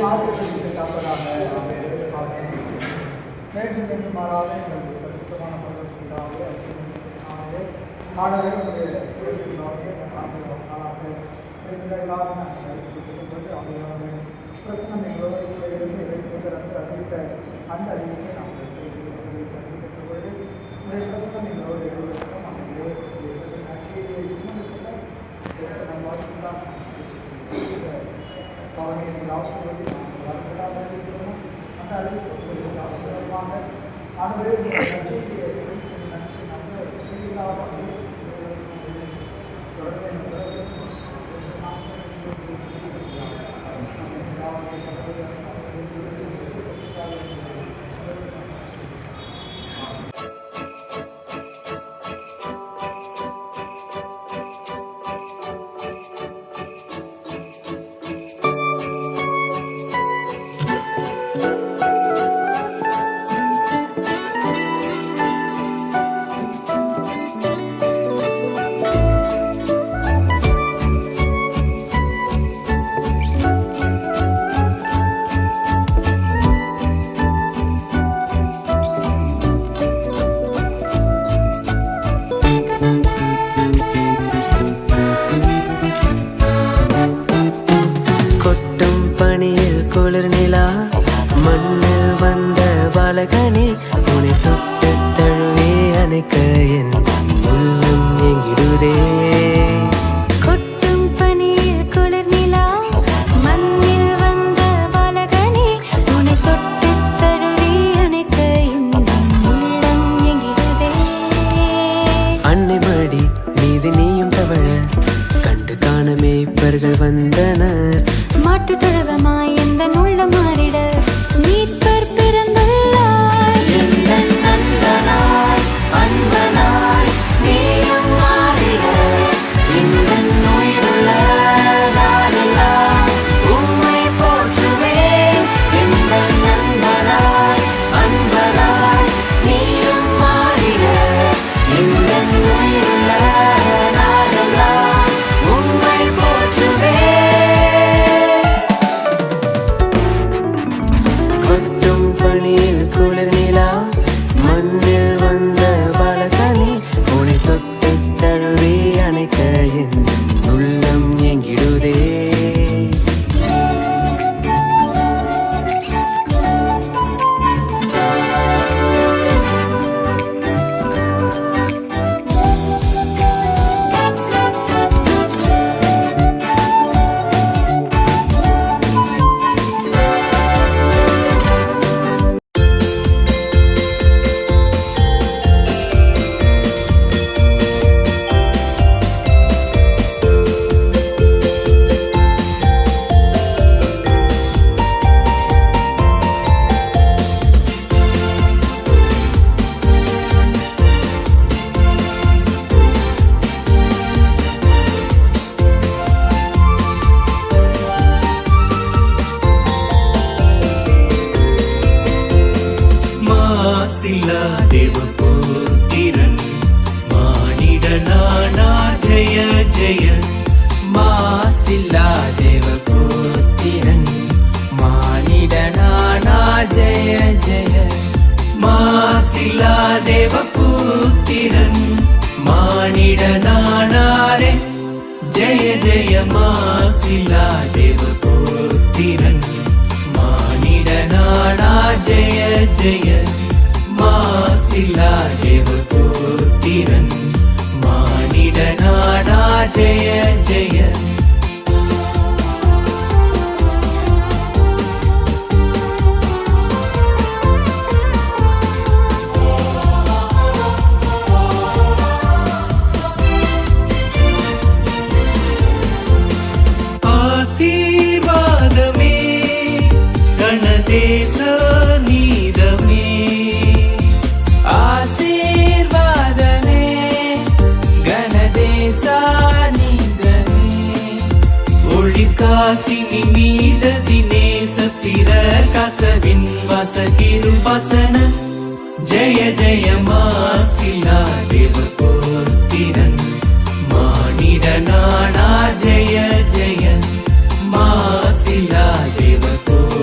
ஆசீர்வதித்து காப்பதாக. நேற்று என்று மாறாத எங்களுக்கு பரிசுத்தமான பருவத்திற்காக ஆடவே பிரசனம் எங்களோடு அறிவித்த அந்த அறிவிப்பை நாம் பெற்றுக்கொண்டு பிரசனம் எங்களோடு எழுதுவதற்கும் அவர்கள் ஆசிரியர் அந்த அறிவிப்பு ஆசிரியமாக மண்ணில் வந்த பாலகனே உன்னை தொட்டு தழுவே அணைக்க என் உள்ளம் எங்கிடுதே. கொட்டும் பனியில் குளிர் நிலா மண்ணில் வந்த பாலகனே உன்னை தொட்டு தழுவே அணைக்க என் உள்ளம் எங்கிடுதே. அன்னை மடி மீது நீயும் தவழ கண்டு காண மேய்ப்பர்கள் வந்தனர். மாட்டு தொழுவமாய் எந்த உள்ள மாறிட மீட்பர் பிறந்துள்ளார். எந்த நந்தனாய் அன்பனாய் நீயும் மாறிட இந்த நோயுள்ள நாளெல்லாம் உம்மை போற்றுவேன். எந்த நந்தனாய் அன்பனாய் நீயும் மாறிட இந்த நோயுள்ள நாளெல்லாம் உம்மை போற்றுவேன். பணியில் குளிர் நிலா மண்ணில் வந்த பாலகனே உன்னை தொட்டு தழுவி அணைக்க என் உள்ளம் எங்கிடுதே. மாசில்லா தேவபுத்திரன் மானிடனானா ஜெய ஜெய. மாசில்லா தேவபுத்திரன் மானிடனானா ஜெய ஜெய. மாசில்லா தேவபுத்திரன் மானிடனானாரே ஜெய ஜெய. மாசில்லா தேவபுத்திரன் மானிடனானா ஜெய ஜெய. மாசில்லா தேவபுத்திரன் மானிடனானா ஜெய ஜெய. ஆசீர்வாதமே கணதேச நீதமே. ஆசீர்வாதமே கணதேச நீதமே. ஒளிகாசினி மீத தினேச பிற கசவின் வசகிரு வசன ஜெய ஜெய. மாசில்லா தேவபுத்திரன் மானிடனானா ஜெய ஜெய. மாசில்லா தேவபுத்திரன்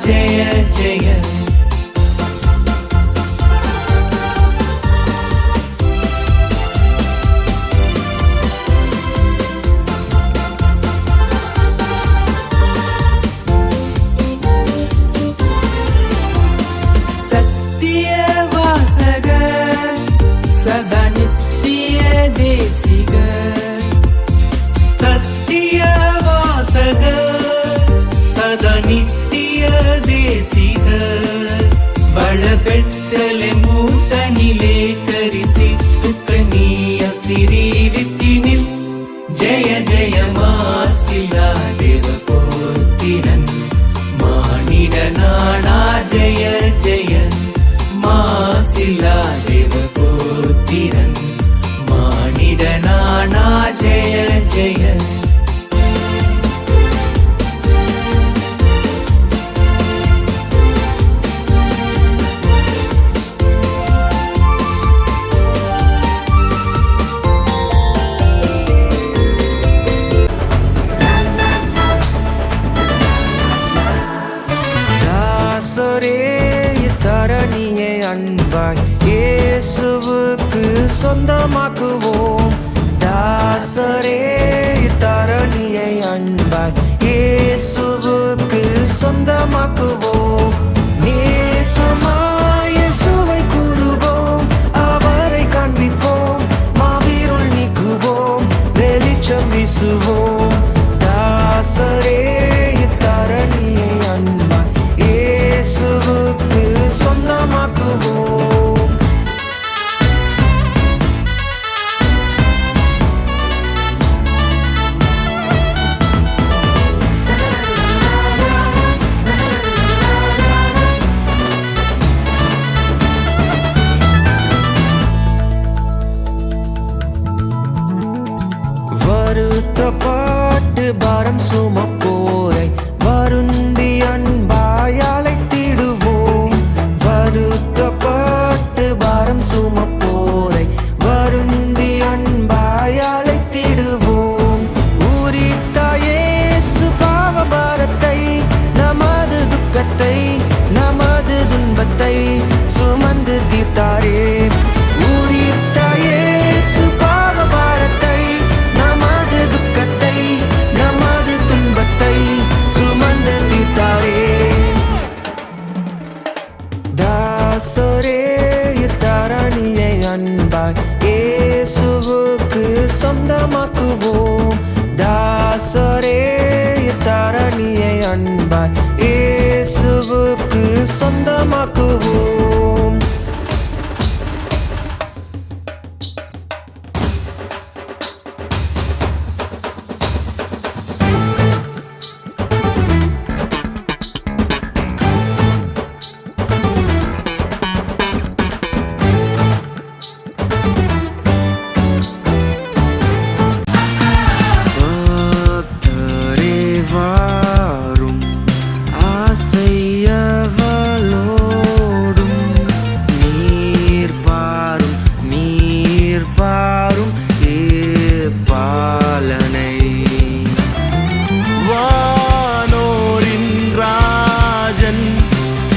ஜெய ஜெய சத்திய வாசக சதா நித்திய தேசிக சத்திய வாசக சதா நித்திய தேசிக ಬಳಬೆಟ್ಟಲೆ ಮೂತನಿಲೆ ಕರಿಸಿತ್ತುಕ ನೀಯ ಸಿರಿ ವಿತ್ತಿನಿಲ್ ಜಯ ಜಯ ಮಾಸಿಲ ದೇವ ಕೋತಿರನ್ ಮಾನಿಡ ನಾಣ ಜಯ ಜಯ ಮಾಸಿಲ ದೇವ ಕೋತಿರನ್ ಮಾನಿಡ ನಾಣ ಜಯ ಜಯ தாசரே தரணியை அன்பாய் இயேசுவுக்கு சொந்தமாக்குவோம். தாசரே தரணியை அன்பாய் இயேசுவுக்கு சொந்தமாக்குவோம். நேசமாய் இயேசுவை கூறுவோம், அவரை காண்பிப்போம், மாவீருள் நீக்குவோம், வெளிச்சம் வீசுவோம். தாசரே தரணியை அன்பாய் இயேசுவுக்கு சொந்தமாக்குவோம். வருத்தப்பட்டு பாரம் சுமப்போரை வருந்தி அன்பாய் அழைத்திடுவோம். வருத்தப்பட்டு பாரம் சுமப்போரை வருந்தி அன்பாய் அழைத்திடுவோம். உரித்தாயே சுபாவ பாரத்தை, நமது துக்கத்தை, நமது துன்பத்தை சுமந்து தீர்த்தாரே. உரித்தாயே சுபாவ பாரத்தை, நமது துக்கத்தை, நமது துன்பத்தை சுமந்து தீர்த்தாரே. தாசரே தரணியை அன்பாய் இயேசுவுக்கு சொந்தமாக்குவோம். தாசரே தரணியை அன்பாய் இயேசுவுக்கு சொந்தமாக்குவோம். ஆத்தரே வாரும் ஆசையவளோடும் நீர் பாரும் பாலனை வானோரின் ராஜன்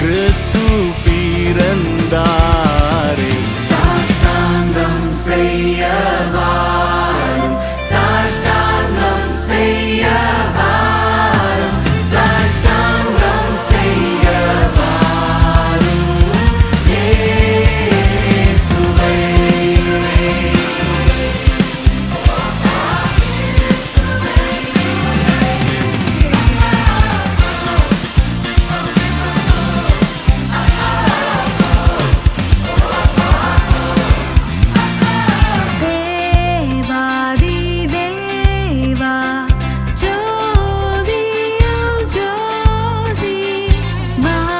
கிறிஸ்து பிறந்தாரே. சாஷ்டாங்கம் செய்ய வாரும், சாஷ்டாங்கம் செய்ய வாரும், சாஷ்டாங்கம் செய்ய வாரும் இயேசுவே. தேவாதி தேவா ஜோதியில் ஜோதி மானிடத்தன்மை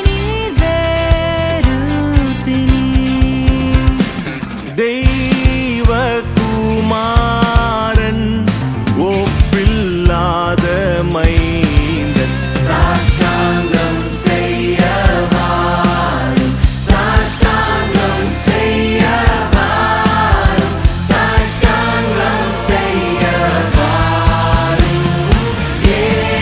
நீர் வேறுத்தினீ. தெய்வகுமாரன் ஒப்பில்லாத மைந்தன் சாஷ்டாங்கம் செய்ய வாரும், சாஷ்டாங்கம் செய்ய வாரும், சாஷ்டாங்கம் செய்ய வாரும் இயேசுவே.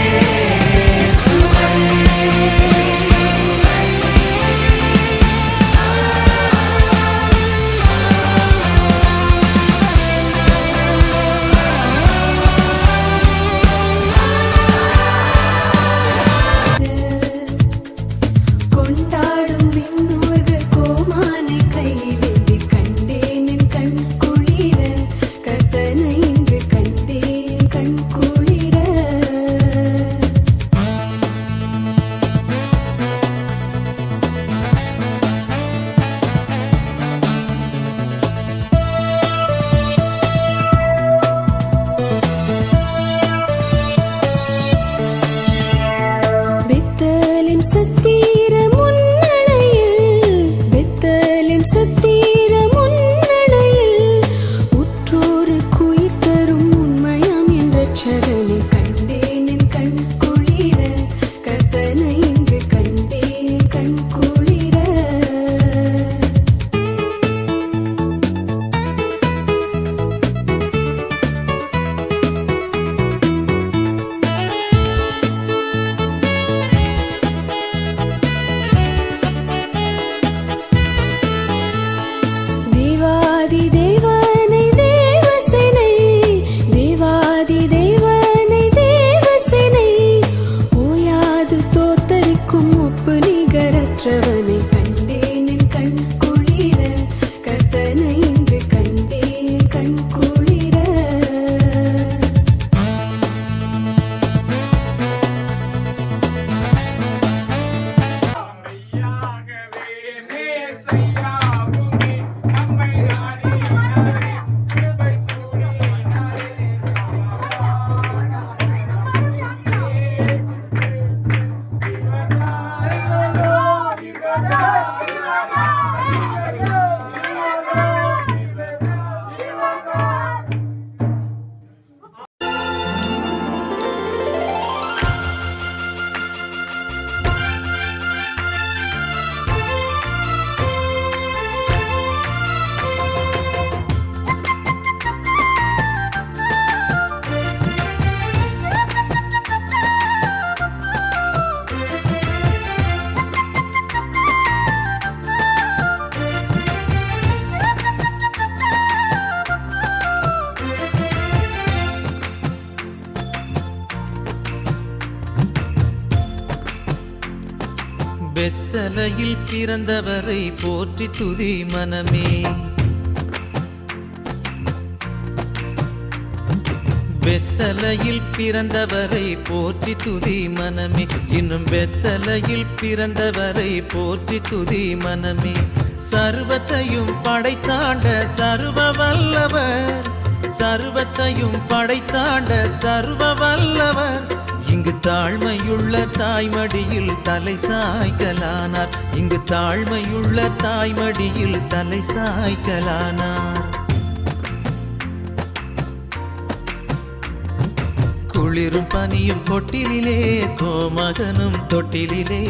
பெத்தலையில் பிறந்தவரை போற்றி துதி மனமே. பெத்தலையில் பிறந்தவரை போற்றி துதி மனமே. இன்னும் பெத்தலையில் பிறந்தவரை போற்றி துதி மனமே. சர்வத்தையும் படைத்தாண்ட சர்வ வல்லவர், சர்வத்தையும் படைத்தாண்ட சர்வ வல்லவர், இங்கு தாழ்மையுள்ள தாய்மடியில் தலை சாய்க்கலானார். இங்கு தாழ்மையுள்ள தாய்மடியில் தலை சாய்க்கலானார். குளிரும் பனியும் கொட்டிலே, கோமகனும் தொட்டிலே,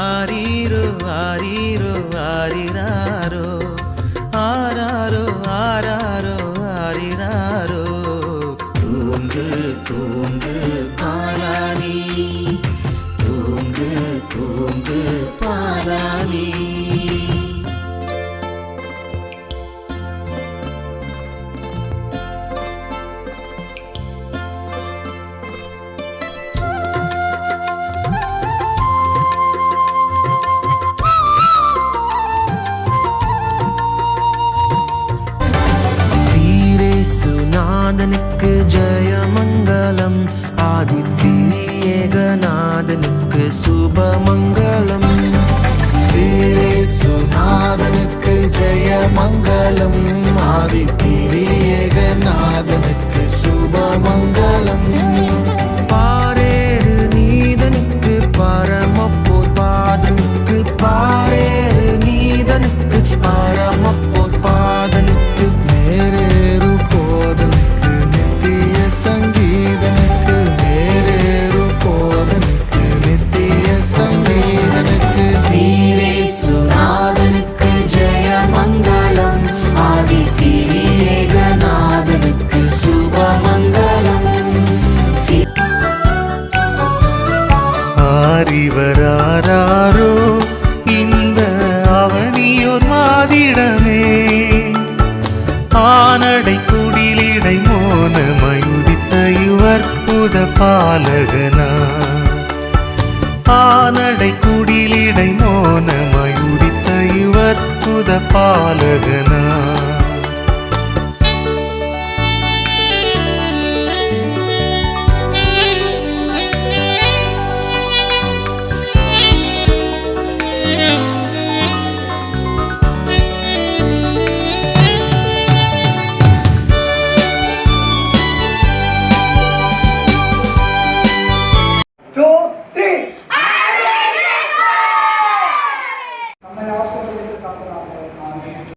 ஆரீரோ ஆரீரோ ஆரிராரோ, ஆராரோ ஆராரோ ஆரிராரோ. தூங்கு தூங்கு பாலானி, தூங்கு தூங்கு பாலானி. நாதனுக்கு ஜெயமங்கலம், ஆதித்யேகநாதனுக்கு சுபமங்கலம். சீரேசுநாதனுக்கு ஜெயமங்கலம், ஆதித்யேகநாதனுக்கு சுபமங்கலம். பாரேறு நீதனுக்கு பரமபோத்பாதனுக்கு, பாரேறு நீதனுக்கு பரமபோத்பாதனுக்கு, மேரேறு போதனுக்கு நித்திய சங்கீதனுக்கு, மேரேறு போதனுக்கு நித்திய சங்கீதனுக்கு. சீரேசுநாதனுக்கு ஜெயமங்கலம், ஆதித்யேகநாதனுக்கு சுபமங்கலம். ஆரிவராரோ இந்த அவனியோர் மாதிடமே, ஆனடை குடிலிடை மோனமாய் உதித்த யுவற்புத பாலகனா. ஆனடை குடிலிடை மோனமாய் உதித்த யுவற்புத பாலகனா. நம்மை ஆசீர்வதித்து காப்பதாக. ஆமென்.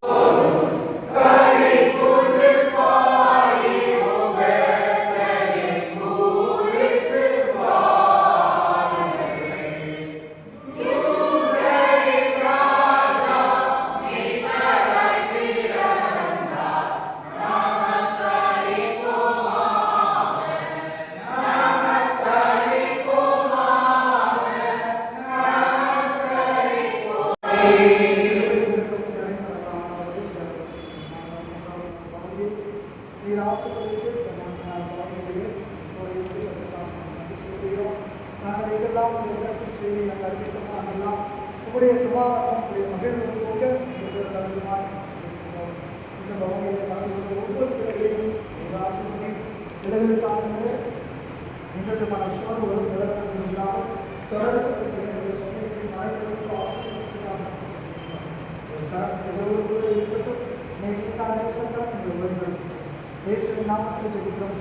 நீர் ஆசீர்வதித்து நாங்கள் இதெல்லாம் இடத்தில் செய்தி நாங்கள் அறிவித்தோம். அதெல்லாம் உங்களுடைய சுகாதாரம், உங்களுடைய மகிழ்வுக்கு இந்த வகையில் கலந்து ஒவ்வொரு பிள்ளைகளையும் ஒரு ஆசிரியரை விலகலுக்காக எங்களுக்கு மனசோடு ஒரு விலகல் இல்லாமல் தொடர்பு இயேசுவின் நாமத்தில் ஜெபிக்கிறோம்.